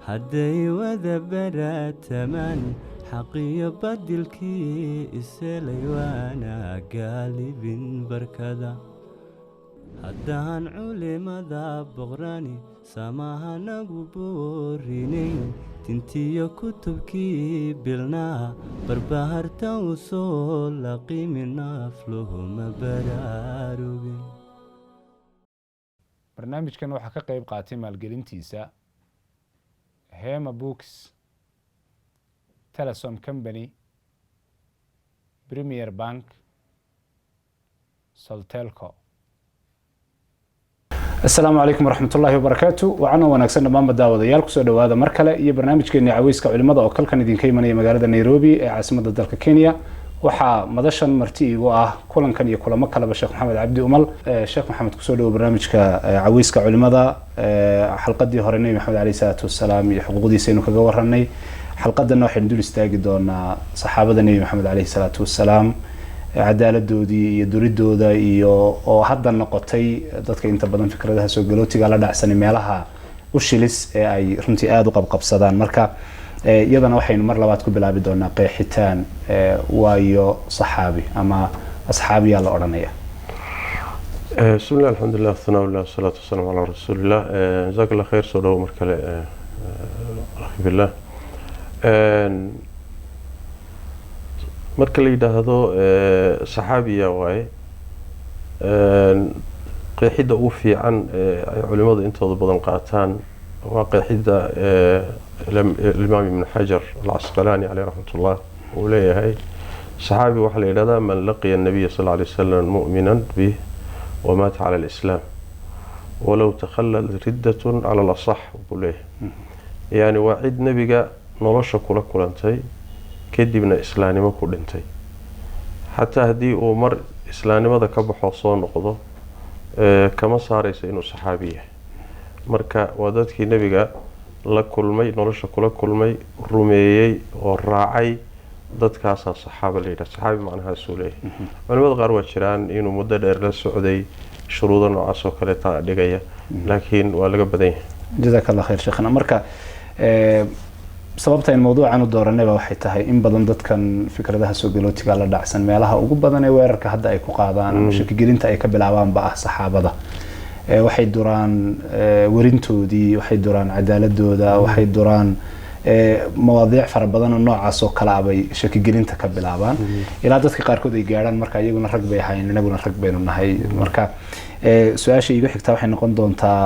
hadday wada baratamaan xaqiyo badilkii iselay waana gaalibin barkada haddaan culimada boqrani samahanagu boorinayn tintiyo kutubkii bilnaa barbaharta u soo laqimi nafluhuma baraarugin. barnaamijkan waxaa ka qayb qaatay maalgelintiisa Hema Books, Telesom Company, Premier Bank, Soltelco. السلام عليكم ورحمة الله وبركاته. وعنا ونكسر نظام بداوة ديال كسر دواء مركلة برنامج كيني عويس كعلماء أو كل كان يدين كيمانية مجرد نيروبي عاصمة الدولة كينيا وحا مدشن مرتي كلن كان يكون مكلا بالشيخ محمد عبدي أمل. الشيخ محمد كسر برنامج كعويس كعلماء حلقة دي هرني محمد عليه الصلاة والسلام حقوق دي سينو كجور هرني حلقة دنا واحد ندول استاجدون صحابة النبي محمد عليه الصلاة والسلام cadaaladdoodii iyo duridooda iyo oo hadda noqotay dadka inta badan fikradaha soo galootiga la dhacsan meelaha u shilis ee ay runtii aad u qabqabsadaan marka iyadana waxaynu mar labaad ku bilaabi doonaa qeexitaan waayo saxaabi ama asxaabiya la oranaya. بسم الله الحمد لله والثناء لله والصلاة والسلام على رسول الله. جزاك الله خير سو دو مركله أخي بالله. marka la yiraahdo saxaabiya way qeexida u fiican ay culimadu intooda badan qaataan waa qeexida Imam Ibn Hajar al-Asqalani alayhi rahmatullah oo leeyahay saxaabi waxa la yiraahdaa man laqiya an-nabiy sallallahu alayhi wasallam mu'minan bih wa mata ala al-islam walaw takhallal riddatun ala al-asah bulee yani waa cid nabiga nolosha kula kulantay kadibna islaanimo ku dhintay hatta hadii uu mar islaanimada ka baxo soo noqdo kama saarayso inuu saxaabi yahay marka waa dadkii nabiga la kulmay nolosha kula kulmay rumeeyay oo raacay dadkaas saxaaba leeyahay saxaabi macnaha suulay culimada qaar waa jiraan inuu muddo dheer la socday shuruudo noocaas oo kale taa dhigaya laakiin waa laga badan yahay. jazakallahu khayr sheekhana marka sababta in mawduucan u dooranayba waxay tahay in badan dadkan fikradaha soo galootiga la dhacsan meelaha ugu badan ee weerarka hadda ay ku qaadaan ama shaki gelinta ay ka bilaabaan ba saxaabada waxay duraan warintoodii waxay duraan cadaaladooda waxay duraan mawaadiic fara badan oo noocaas oo kala abay shaki gelinta ka bilaabaan ilaa dadka qaarkood ay gaaraan marka iyaguna rag bay ahayn inaguna rag baynu nahay marka su'aasha igu xigta waxay noqon doontaa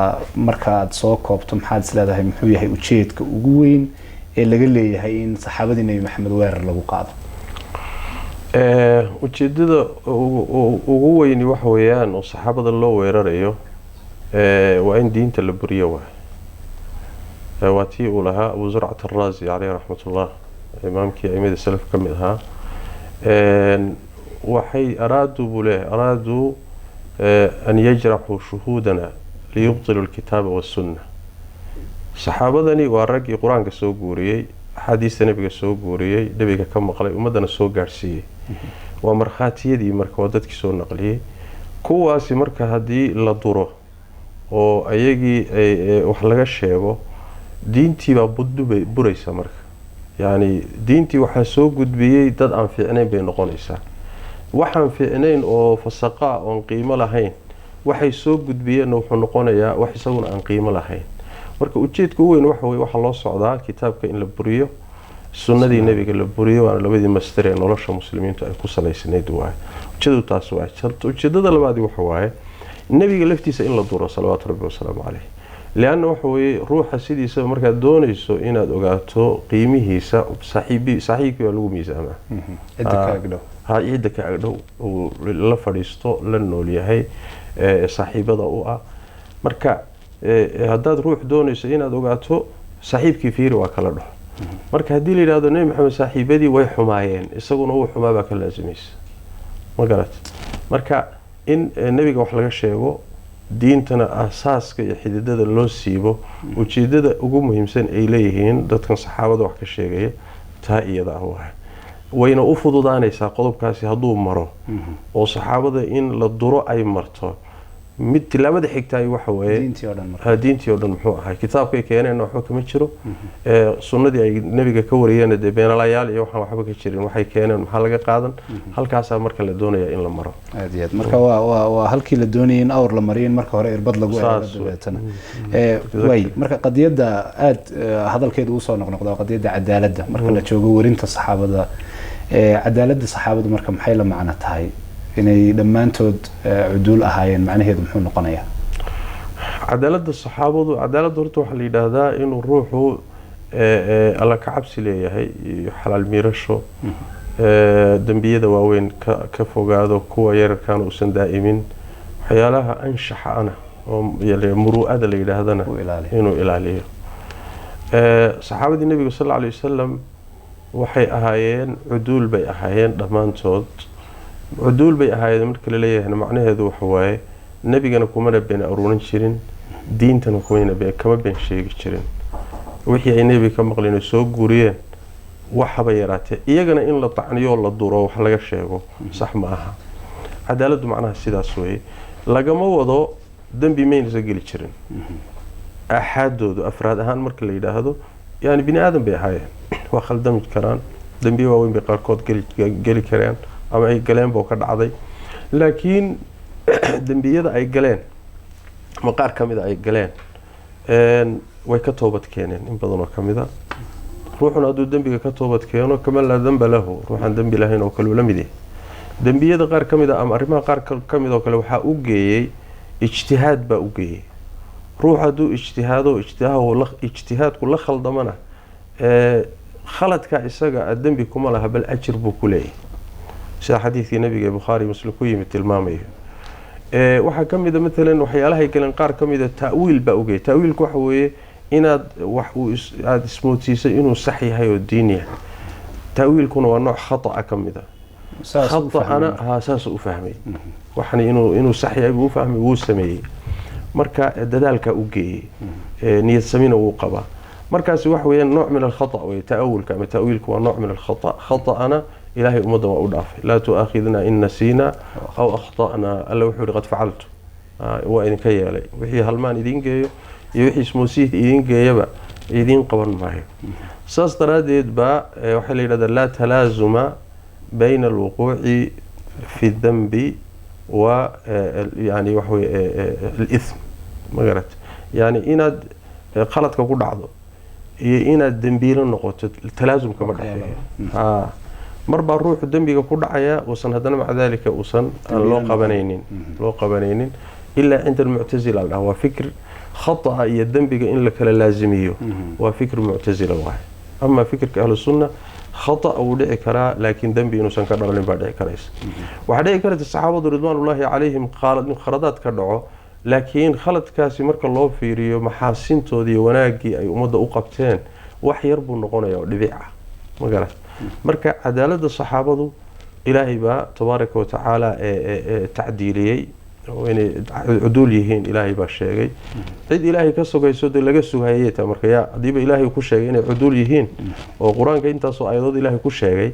marka aad soo koobto maxaad isleedahay muxuu yahay ujeedka ugu weyn ee laga leeyahay in saxaabadii nabi maxamed weerar lagu qaado. ujeedada ugu weyn waxa weeyaan oo saxaabada loo weerarayo waa in diinta la buriyo waa tii uu lahaa Abu Zur'at ar-Razi alayhi rahmatullah imaamkii aimada salaf kamid ahaa waxay araadu an yajrahu shuhudana liyubtilu al-kitaba was-sunnah. saxaabadani waa raggii quraanka soo guuriyay xadiista nabiga soo guuriyay nabiga ka maqlay ummadana soo gaarsiiyay waa marxaatiyadii marka dadkii soo naqliyay kuwaasi marka hadii la duro oo ayagii wax laga sheego diintii baa buraysa marka yani diintii waxa soo gudbiyay dad aan fiicnayn bay noqonaysaa waxaan fiicnayn oo fasaqa oo qiimo lahayn waxay soo gudbiyeen wuxuu noqonayaa wax isaguna aan qiimo lahayn marka ujeedku weyn waxa loo socdaa kitaabka in la buriyo sunnadii nabiga la buriyo waa labadii masdar ee nolosha muslimiintu ay ku saleysanayd waay ujeedadu taas waa ujeedada labaad waxa waaye nabiga laftiisa in la duro salawaatu rabbi wasalaamu calayhi لأنه وحوي روح سيدي سو مركا دونيسو إن أدوغاتو قيمه صحيح لو ميزانه هاي عندك أقدو ولا فريستو لأنه ليهي صاحبة ضوء مركا هداد روح دونيسو إن أدوغاتو صاحب كثير وكله مركا هدي لي هذا نبي محمد صاحبتي وهي حمايين يسقون هو حماية كلازميس ما قالت مركا إن النبي قال لك شيء diintana asaaska iyo xididada loo siibo ujeedada ugu muhiimsan ay leeyihiin dadkan saxaabada wax ka sheegaya taa iyada ah wayna u fududaanaysaa qodobkaasi haduu maro oo saxaabada in la duro ay marto mid tilaabada xigtaay waxa weeye diintii oo dhan muxuu ahay kitaabkay keeneen waxba kama jiro sunnadii ay nabiga ka wariyeen dee beenalayaal iyo waxaan waxba ka jirin waxay keeneen maxaa laga qaadan halkaasaa marka la doonaya in la maro aad iyo aad marka waa halkii la doonayay in awr la mariyo in marka hore irbad lagu eego dabeetana way marka qadiyada aad hadalkeedu uu soo noqnoqdo qadiyada cadaaladda marka la joogo warinta saxaabada cadaaladda saxaabadu marka maxay la macno tahay inay dhammaantood cuduul ahaayeen macnaheedu muxuu noqonayaa cadaaladda saxaabadu cadaaladda horta waxaa la yidhaahdaa inuu ruuxu alla ka cabsi leeyahay iyo xalaal miirasho dembiyada waaweyn ka fogaado kuwa yararkaana uusan daa'imin waxyaalaha anshaxa ana oo muruu'ada la yidhaahdana inuu ilaaliyo saxaabadii nebiga sal alla alay wasalam waxay ahaayeen cuduul bay ahaayeen dhammaantood cuduul bay ahaayeen marka la leeyahay macnaheedu waxa waaye nebigana kumana been aruurin jirin diintana kama been sheegi jirin wixii ay nebiga ka maqleen soo guuriyeen waxaba yaraatee iyagana in la tacniyo la duro wax laga sheego sax ma aha cadaaladdu macnaha sidaas weeye lagama wado dembi maynasa geli jirin axaadoodu afraad ahaan marka la yidhaahdo yani bini aadan bay ahaayeen waa khaldami karaan dembiye waaweyn bay qaarkood geli kareen ama ay galeen boo ka dhacday laakiin dembiyada ay galeen ama qaar ka mida ay galeen way ka toobad keeneen in badan oo ka mida ruuxuna hadduu dembiga ka toobad keeno kama laa damba lahu ruuxaan dembi lahayn oo kale ula mid yahay dembiyada qaar ka mida ama arrimaha qaar ka mid oo kale waxaa u geeyey ijtihaad baa u geeyey ruux hadduu ijtihaado ijtihaadku la khaldamana khaladka isaga dembi kuma laha bal ajir buu ku leeyahay sida xadiidkii nabiga ee bukhaari muslim ku yimid tilmaamayo waxaa ka mida maalan waxyaalahay galeen qaar ka mida ta'wiil baa ogey ta'wiilku waxa weeye inaad aada ismoodsiisay inuu sax yahay oo diin yahay ta'wiilkuna waa nooc khata'a ka mida khata'ana saas u fahmay waxan inuu sax yahay buu u fahmay wuu sameeyey marka dadaalka u geeyey niyad samina wuu qabaa markaasi waxa weeyaan nooc min alkhata' wey ta'awulka ama ta'wiilku waa nooc min alkhata' khata'ana ilaahay ummadda waa u dhaafay laa tu'aakhidna in nasiina aw akhta'na alla wuxuu yihi qad facaltu waa idinka yeelay wixii halmaan idiin geeyo iyo wixii ismoosiid idiin geeyaba idiin qaban maayo saas daraaddeed baa waxaa la yidhahdaa laa talaazuma bayna alwuquuci fi dambi wa yani waxa weye alithm magarat yani inaad qaladka ku dhacdo iyo inaad dembiilo noqoto talaasumka ma dhexeeyo mar baa ruuxu dembiga ku dhacaya uusan haddana maca dalika uusan loo qabanaynin ilaa cinda almuctazila la dhaha waa fikr khata'a iyo dembiga in la kala laazimiyo waa fikr muctazila waaye ama fikirka ahlu sunna khata' wuu dhici karaa laakiin dembi inuusan ka dhalin baa dhici karaysa waxaa dhici karta saxaabadu ridwaanullaahi calayhim khaladaad ka dhaco laakiin khaladkaasi marka loo fiiriyo maxaasintoodii wanaaggii ay ummadda u qabteen wax yar buu noqonaya oo dhibic ah magarat marka cadaaladda saxaabadu ilaahay baa tabaaraka wa tacaala tacdiiliyey oo inay cuduul yihiin ilaahay baa sheegay cid ilaahay ka sugayso dee laga sugayay taa marka yaa hadiiba ilaahay ku sheegay inay cuduul yihiin oo qur-aanka intaasoo aayadood ilaahay ku sheegay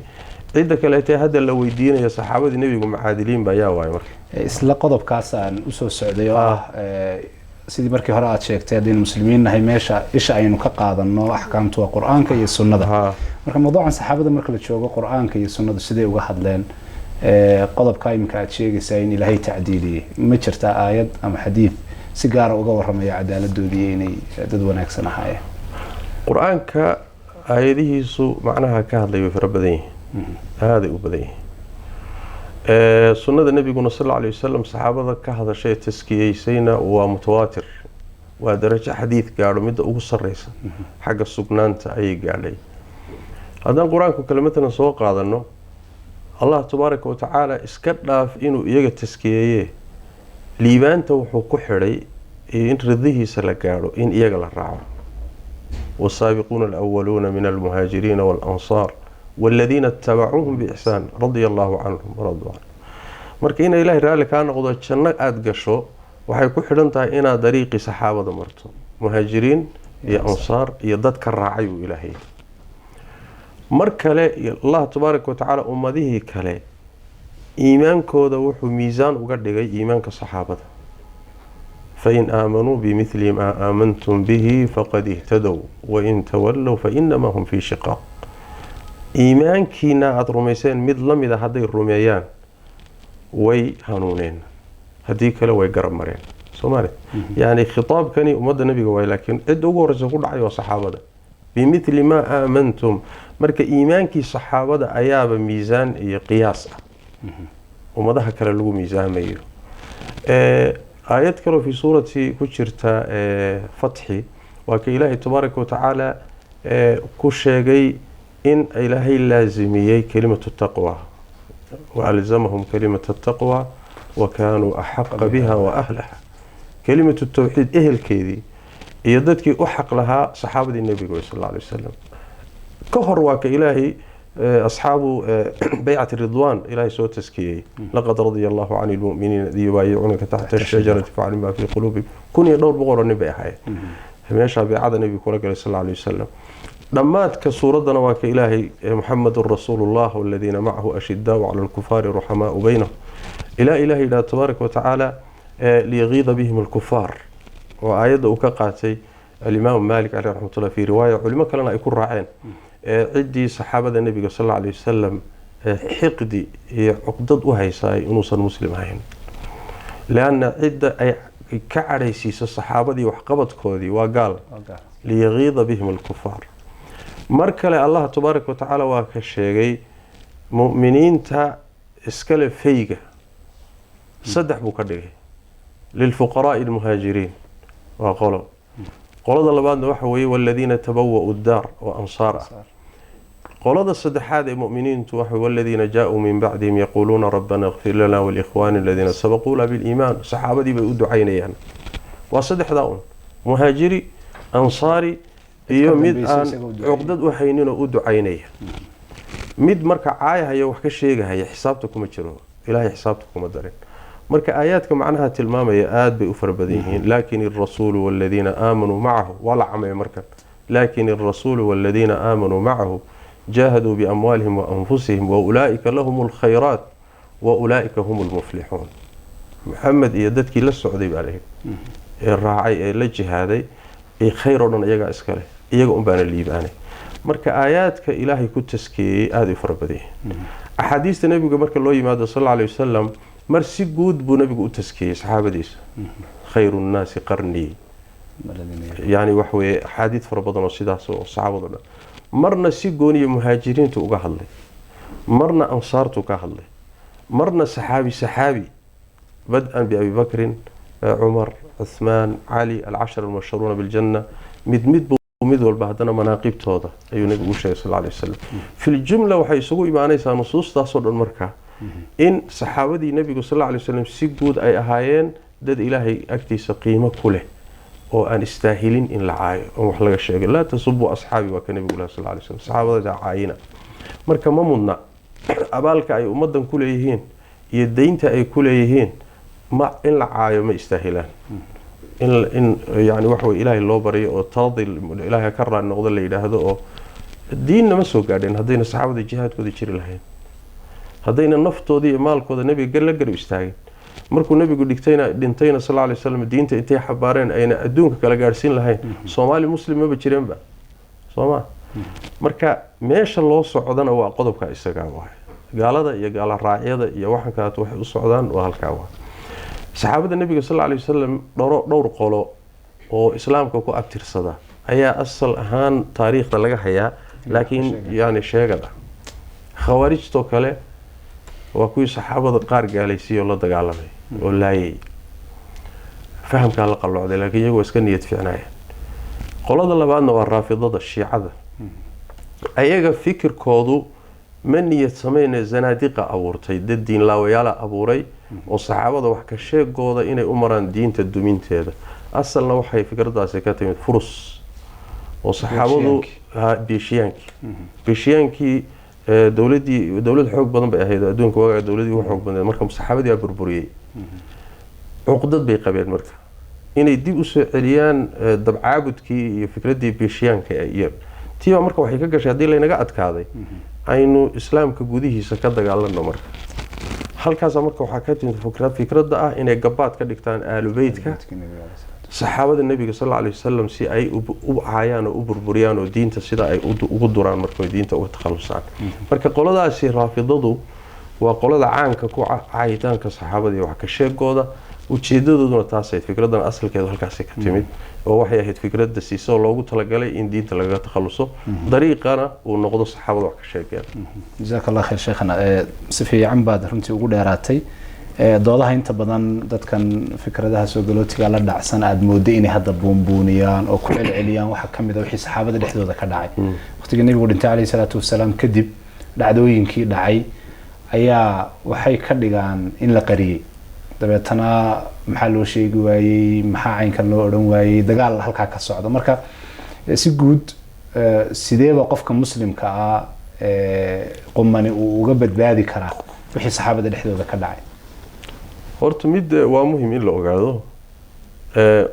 cidda kaleetee hadda la weydiinaya saxaabadii nebigu macaadiliin baa yaa waay marka isla qodobkaas aan usoo socday oo ah sidii markii hore aad sheegtay haddaynu muslimiin nahay meesha isha aynu ka qaadano axkaamtu waa qur-aanka iyo sunnada marka mawduucan saxaabada marka la joogo qur-aanka iyo sunnadu siday uga hadleen qodobka iminka aad sheegaysaa in ilaahay tacdiiliyey ma jirtaa aayad ama xadiid si gaara uga waramaya cadaaladoodii inay dad wanaagsan ahaayeen qur-aanka aayadihiisu macnaha ka hadlay way fara badan yihiin aaday u badan yihiin sunnada nebiguna sal alla alay wasalam saxaabada ka hadashay taskiyeysayna waa mutawaatir waa darajo xadiid gaadho midda ugu sarreysa xagga sugnaanta ayay gaadhay haddaan qur-aanku kale matalan soo qaadano allah tabaaraka wa tacaala iska dhaaf inuu iyaga taskiyeeye liibaanta wuxuu ku xidhay in ridihiisa la gaadho in iyaga la raaco والسابقون الأولون من المهاجرين والأنصار والذين اتبعوهم بإحسان رضي الله عنهم ورضوا عنه marka in ilaahay raali ka noqdo janno aad gasho waxay ku xidhan tahay inaad dariiqi saxaabada marto muhaajiriin iyo ansaar iyo dadka raacay uu ilaahay mar kale Allah tabaaraka wa tacaala ummadihii kale iimaankooda wuxuu miisaan uga dhigay iimaanka saxaabada فإن آمنوا بمثل ما آمنتم به فقد اهتدوا وإن تولوا فإنما هم في شقاق إيمانكينا أدرميسين مثل إذا هذي الرميان وي هانونين هديك لو يقرب مرين سومالي يعني خطاب كان أمد النبي قوي لكن ادعوا رزقوا دعي وصحابة بمثل ما آمنتم مرك إيمانكي صحابة أياب ميزان قياس ومدها كلا لو ميزان ميو آيات كانوا في سورة كشرتا فتحي وكإلهي تبارك وتعالى كشيغي إن إلهي لازميي كلمة التقوى وألزمهم كلمة التقوى وكانوا أحق بها وأهلها كلمة التوحيد كيدي يددك أحق لها صحابة النبي صلى الله عليه وسلم كهر وكإلهي أصحاب بيعة الرضوان إلهي سوى تسكيه لقد رضي الله عن المؤمنين الذين يبايعونك تحت الشجرة فعلم ما في قلوبهم كن يدور بغور النبي حي هميشا بيعة النبي صلى الله عليه وسلم لما كسورتنا وكإلهي محمد رسول الله والذين معه أشداء على الكفار رحماء بينهم إلهي لا تبارك وتعالى ليغيظ بهم الكفار وآيات أكاقاتي الإمام مالك عليه رحمة الله في رواية علماء كلنا يكون راعين عدي صحابة النبي صلى الله عليه وسلم حقدي هي عقدد وهيساي نوصا مسلم هين لأن عدة أي كعريسيس الصحابة دي وحقبت كودي وقال ليغيظ بهم الكفار مركل الله تبارك وتعالى وكشيغي مؤمنين تا اسكال فيغا صدح بكدغي للفقراء المهاجرين وقالوا قولada labaadna waxa weeye walladina tabawwa'u ad-dar wa ansara qolada saddexaad ee mu'miniintu waxa walladina jaa'u min ba'dihim yaquluna rabbana ighfir lana wa li ikhwanina alladhina sabaquna bil iman saxaabadii bay u ducaynayaan waa saddexda muhaajiri ansari iyo mid aan uqdad u haynin oo u ducaynaya mid marka caayahaya wax ka sheegaya xisaabta kuma jiro ilaahay xisaabta kuma darin marka aayaadka macnaha tilmaamaya aad bay u farbadan laakiin ar-rasuul walladina aamanu ma'ahu wala amay markan laakiin ar-rasuul walladina aamanu ma'ahu jahadu bi amwalihim wa anfusihim wa ulaa'ika lahumul khayrat wa ulaa'ika humul muflihun Muhammad iyo dadkii la socday baa leeyahay ee raacay ee la jihaaday ee khayr oo dhan iyaga iska leh iyaga un baan liibaanay marka aayaadka ilaahay ku taskiyay aad u farbadan ahadiista nabiga marka loo yimaado sallallahu alayhi wasallam mar si guud buu nabigu u taskiyay saxaabadiisa khayrun naas qarni yani wax way xadiid fara badan oo sidaas oo saxaabada marna si gooniyo muhaajiriintu uga hadlay marna ansaartu ka hadlay marna saxaabi بدءا بأبي بكر عمر عثمان علي العشر المشهورون بالجنة مد والبهدنا مناقب توضا أي نبي صلى الله عليه وسلم في الجملة وحي سووا إيمانيسا نصوص تصل المركة إن صحابة النبي صلى الله عليه وسلم سجود أي أهايين دد إلهي أكتس قيمة كله وأن استاهلين إن لعاية ومحلق الشيء لا تصبوا أصحابي وكنبي صلى الله عليه وسلم صحابة دا عاينة مركة ممنا أبالك أي أمدا كليهين يدينت أي كليهين ما إن لعاية ما استاهلان إن يعني وحوي إلهي الله بري وترضي إلهي كرر النقض اللي هذا الدين نمسه قاعدين هذين الصحابة الجهاد كذي يشير لهين هذين النفط ودي مال كذا النبي قال لك قرب يستاهل مركو النبي يقول دينتين صلى الله عليه وسلم الدين انتي حبارين أين أدونك كلا جالسين لهين صومالي مسلم ما بتشيرين بقى صومال مركا ماش الله صعدنا وقضب كايسقام واحد قال هذا يا قال الراعي هذا يا واحد كانت واحد الصعدان وهالكاوه صحابة النبي صلى الله عليه وسلم دور قولوا وإسلامك كو أبترصدا هي أصل أهان تاريخ لغا هيا لكن يعني شيء كذا خوارج توكله وكوي صحابة قار جالسي ولا دقالمي ولا فهم كان لقلوا عليه لكن يجوا اسكن يدفعناه قولوا الله بأنه الرافضة الشيعة أيها فكر كودو من يتسمين زنادقة أبورتي الدين لا ويالا أبوري والصحابة وحكا الشيء قوضا إني أمران دين تدومين تيدا أصلا وحي فكرة داسي كاتمت فرص والصحابة بيشيانكي دولة حقوق بدن بقى هيدا أدونك واقع دولة وحقوق بدن مركم الصحابة دي بربوريي عقدت بي قبيل مركا إني دي أسعليان دب عابدكي فكرة دي بيشيانكي أيام تيبا مركا وحي كاكا شهدين لينا قاعد كاضي aynu islaamka gudihiisa ka dagaalano marka halkaasa marka waxaa ka timid fikradda ah inay gabaad ka dhigtaan aalubeydka saxaabada nebiga sal alla alay wasalam si ay u caayaan oo u burburiyaan oo diinta sida ay ugu duraan markay diinta uga takhalusaan marka qoladaasi raafidadu waa qolada caanka ku caayitaanka saxaabada iyo wax ka sheegooda ujeedadooduna taasay fikradan asalkeedu halkaasi ka timid oo waxay ahayd fikradda siisoo loogu talagalay in diinta lagaga takhaluso dariiqana uu noqdo saxaabada wax ka sheegeen jazakallahu khayr sheekhana si fiican baad runtii ugu dheeraatay doodaha inta badan dadkan fikradaha soo galootiga la dhacsan aad mooday inay hadda buunbuuniyaan oo ku celceliyaan waxa kamid ah wixii saxaabada dhexdooda ka dhacay waqtiga nabigu dhintay calayhi salaatu wasalaam kadib dhacdooyinkii dhacay ayaa waxay ka dhigaan in la qariyay dabeetana maxaa loo sheegi waayey maxaa caynkan loo odhan waayey dagaal halkaa ka socda marka si guud sideeba qofka muslimka ah qumani uu uga badbaadi karaa wixii saxaabada dhexdooda ka dhacay horta mid waa muhiim in la ogaado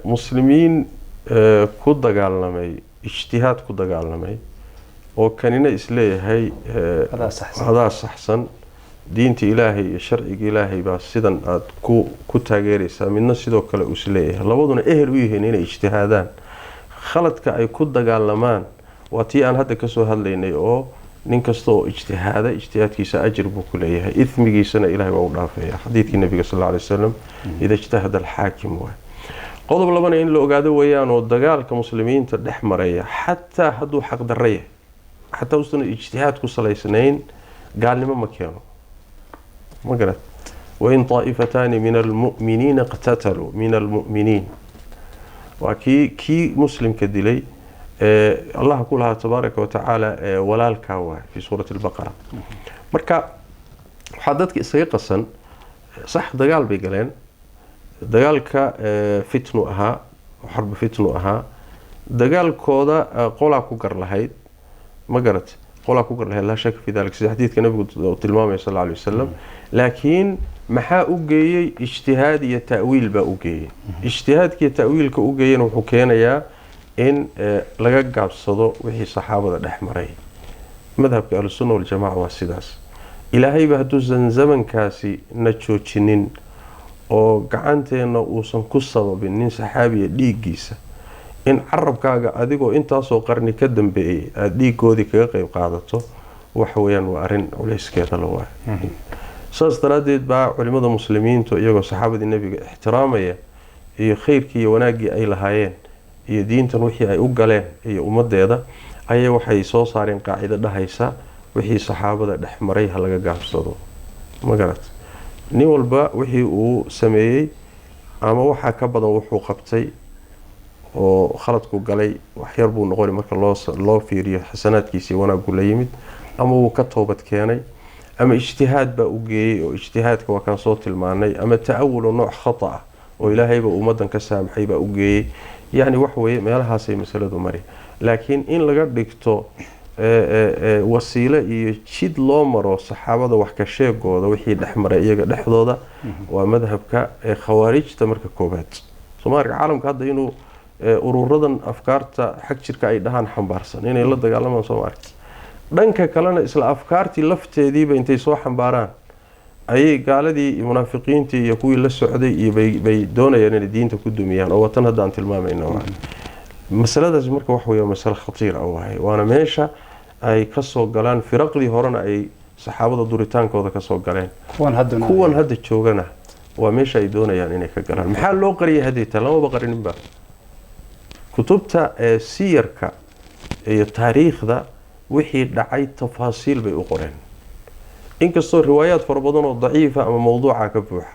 muslimiin ku dagaalamay ijtihaad ku dagaalamay oo kanina isleeyahay hadaa saxsan diinta ilaahay iyo sharciga ilaahay baa sidan aad ku taageeraysaa midna sidoo kale uu isleeyahay labaduna ehel u yihiin inay ijtihaadaan khaladka ay ku dagaalamaan waa tii aan hadda kasoo hadlaynay oo nin kasta oo ijtihaadkiisa ajir buu ku leeyahay ismigiisana ilaahay waa u dhaafaya xadiidkii nabiga sallallahu alayhi wasallam ida ijtahada al-haakim waa qodob labana in la ogaado weeyaan oo dagaalka muslimiinta dhex maraya xataa hadduu xaq darro yahay xataa uusan ijtihaad ku salaysnayn gaalnimo ma keeno ma garad wain طائفتان من المؤمنين اقتتلوا من المؤمنين وكي مسلم كدلي الله كلها تبارك وتعالى ولالك في سورة البقرة مركا حددك إساقصا صح دقال بيقلين دقالك فتنو أها وحرب فتنو أها دقال كودا قولا كوكر لهيد ما قرت قولا كوكر لهيد لا شك في ذلك حديث كان نبي تلمامي صلى الله عليه وسلم لكن maxaa u geeyay ijtihaad iyo ta'wiil baa u geeyay ijtihaadka iyo ta'wiilka u geeyana wuxuu keenayaa in laga gaabsado wixii saxaabada dhex maray madhabka ahlusunna waljamaaca waa sidaas ilaahayba hadduusan zamankaasi na joojinin oo gacanteena uusan ku sababin nin saxaabiya dhiiggiisa in carabkaaga adigoo intaasoo qarni ka dambeeyay aada dhiigoodii kaga qayb qaadato waxa weeyaan waa arrin culayskeeda la waayo saas daraadeed baa culimada muslimiintu iyagoo saxaabadii nebiga ixtiraamaya iyo khayrkii iyo wanaaggii ay lahaayeen iyo diintan wixii ay u galeen iyo ummadeeda ayay waxay soo saareen qaacido dhahaysa wixii saxaabada dhex maray ha laga gaabsado ma garat nin walba wixii uu sameeyey ama waxaa ka badan wuxuu qabtay oo khaladku galay waxyar buu noqoni marka loo fiiriyo xasanaadkiisa iyo wanaaggu la yimid ama wuu ka toobad keenay ama ijtihaad baa u geeyey oo ijtihaadka waa kaan soo tilmaanay ama ta'awul nooc khata ah oo ilaahayba ummadan ka saamaxay baa u geeyey yani wax weeye meelahaasay masaladu mari laakiin in laga dhigto wasiilo iyo jid loo maro saxaabada wax ka sheegooda wixii dhex maray iyaga dhexdooda waa madhabka khawaarijta marka koobaad Soomaaliya caalamka hadda inuu ururadan afkaarta xaq jirka ay dhahaan xambaarsan inay la dagaalamaan Soomaaliya dhanka kalena isla afkaartii lafteediiba intay soo xambaaraan ayay gaaladii iyo munaafiqiintii iyo kuwii la socday iyo bay doonayaan inay diinta ku dumiyaan oo watan hadda aan tilmaamayno masaladaas marka wax weeye mas'ala khatiir ah waana meesha ay ka soo galaan firaqdii horena ay saxaabada duritaankooda ka soo galeen kuwan hadda joogana waa meesha ay doonayaan inay ka galaan maxaa loo qariyay hadda lama baqarininba kutubta siyarka iyo taariikhda wixii dhacay tafaasiil bay u qoreen inkastoo riwaayaad fara badan oo daciifa ama mawduuca ka buuxa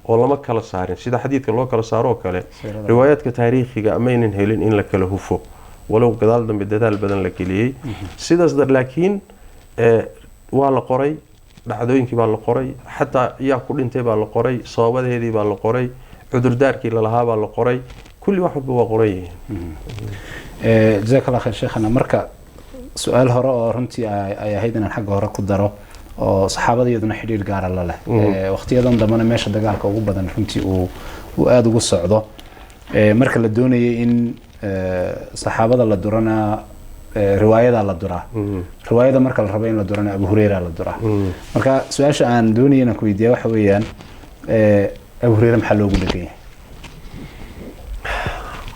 oo lama kala saarin sida xadiidka loo kala saaro kale riwaayaadka taariikhiga amaynan helin in la kala hufo walow gadaal dambe dadaal badan la geliyay sidaas laakiin waa la qoray dhacdooyinkii baa la qoray xataa yaa ku dhintay baa la qoray sababadeedii baa la qoray cudurdaarkii la lahaa baa la qoray kulli wax walba waa qoran yihiin jazakallahu khayr sheekhana marka su'aal hore oo runtii ay ahayd inaan xagga hore ku daro oo saxaabada iyaduna xiriir gaar ah la leh waqtiyadan dambana meesha dagaalka ugu badan runtii uu aad ugu socdo marka la doonayay in saxaabada la durana riwaayada la duraa riwaayada marka la rabo in la durana Abu Hurayra la duraa marka su'aasha aan doonayna ku weydiiyo waxa weeyaan Abu Hurayra maxaa loogu dhagan yahay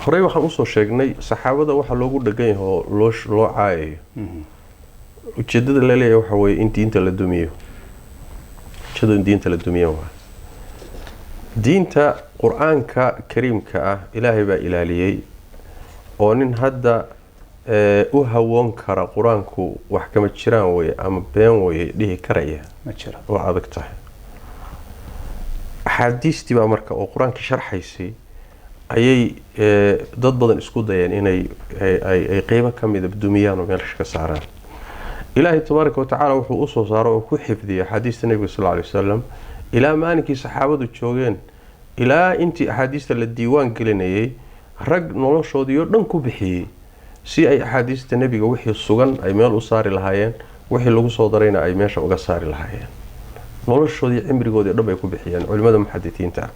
horey waxaan usoo sheegnay saxaabada waxa loogu dhagan yahay oo loo caayayo ujeedada la leeyahay waxa weeye in diinta la dumiyo diinta quraanka kariimka ah ilaahay baa ilaaliyay oo nin hadda u hawoon kara quraanku wax kama jiraan way ama been way dhihi karaya ma jira oo adag tahay xadiistii baa marka oo quraanka sharxaysay ayay dad badan isku dayeen inay ay qeyb ka mid ah dumiyaan oo meesha ka saaraan ilaahay tabaaraka wa tacaala wuxuu u soo saaro oo ku xifdiyay xadiista nabiga sallallahu alayhi wasallam ilaa maalinkii saxaabadu joogeen ilaa intii axaadiista la diiwaan gelinayay rag noloshoodii oo dhan ku bixiyay si ay axaadiista nabiga wixii sugan ay meel u saari lahaayeen wixii lagu soo darayna ay meesha uga saari lahaayeen noloshoodii cimrigoodii dhan bay ku bixiyeen culimada muxaddiiinta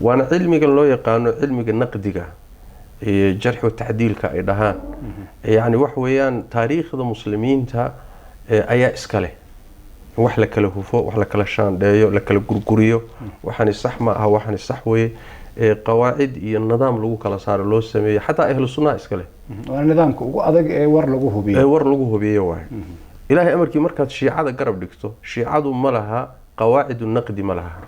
waana cilmigan loo yaqaano cilmiga naqdiga iyo jarxu tacdiilka ay dhahaan yani wax weeyaan taariikhda muslimiinta ayaa iska leh wax la kala hufo wax la kala shaandheeyo la kala gurguriyo waxaan sax ma ah waxaan sax weeye qawaacid iyo nidaam lagu kala saaro loo sameeyo xataa ahlu sunnah iska leh waa nidaamka ugu adag ee war lagu hubiyo waay ilaahay amarkii markaad shiicada garab dhigto shiicadu ma laha qawaacid naqdi ma laha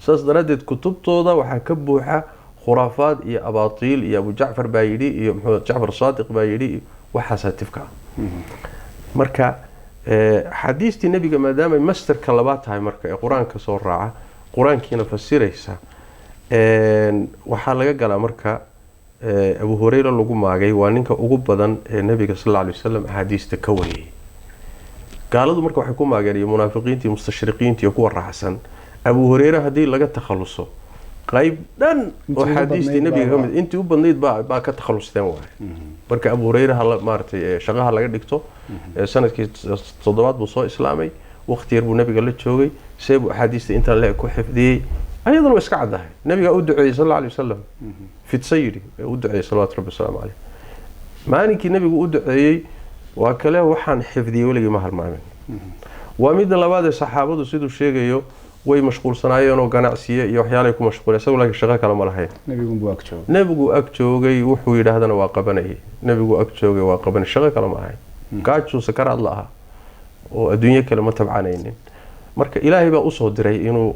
saas daradeed kutubtooda waxaa ka buuxa khuraafaad iyo abaatiil iyo Abu Jacfar baa yidhi iyo Maxamed Jacfar Saadiq baa yidhi waxaas tifka marka xadiistii nabiga maadaama masterka labaad tahay marka ee quraanka soo raaca quraankiina fasiraysa waxaa laga galaa marka Abu Hurayra lagu maagay waa ninka ugu badan ee nabiga sallallahu alayhi wasallam xadiista ka wariyay gaaladu marka waxay ku maageen iyo munaafiqiintii mustashriqiintii kuwa raacsan Abu Hurayra hadii laga takhaluso qayb dhan oo xadiistii nabiga kamid intii u badnayd baa ka takhalusteen waay marka Abu Hurayra hal maartay shaqaha laga dhigto sanadkii 7 buu soo islaamay waqti yar buu nabiga la joogay seeb xadiista inta la ku xifdiyay ayaduna iska cadahay nabiga u duceeyay sallallahu alayhi wasallam fit sayyidi u duceeyay sallallahu alayhi wasallam maalinkii nabigu u duceeyay waa kale waxaan xifdiyay waliga ma halmaamin waa mid labaad ee saxaabadu sidoo sheegayo way mashquulsanaayeen oo ganacsiye iyo waxyaalo ku mashquuleen isagoo laakiin shaqo kale ma lahayn nabigu ag joogay wuxuu yiraahdana waa qabanay nabigu ag joogay waa qaban shaqo kale ma ahayn gaajo sakaraad la aha oo adduunyo kale ma tabcanaynin marka ilaahay baa u soo diray inuu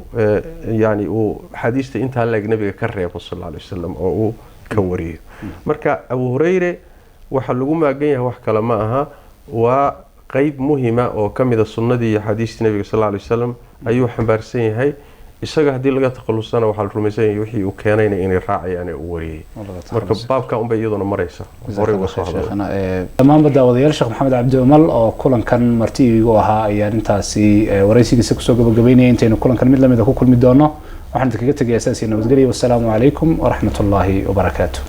yani uu xadiista inta laag nabiga ka reebo sallallahu alayhi wasallam oo uu ka wariyo marka Abu Hurayra waxa lagu maagan yahay wax kale ma aha waa qayb muhiima oo kamida sunnadii iyo xadiista nabiga sallallahu alayhi wasallam ayuu xambaarsan yahay isaga hadii laga takhalusana waxa la rumaysan yahay wixii uu keenayna inay raacayaan oo wariyay marka baabka un bay iyaduna maraysa hore uga soo hadlay tamaam daawadayaal Sheekh Maxamed Cabdi Umal oo kulankan martiigu ahaa ayaa intaasi waraysigiisa ku soo gabagabeynay intaynu kulankan mid lamid ah ku kulmi doono waxaan idinkaga tagay asaasiina nabadgelyo wasalaamu calaykum wa rahmatullaahi wa barakaatuh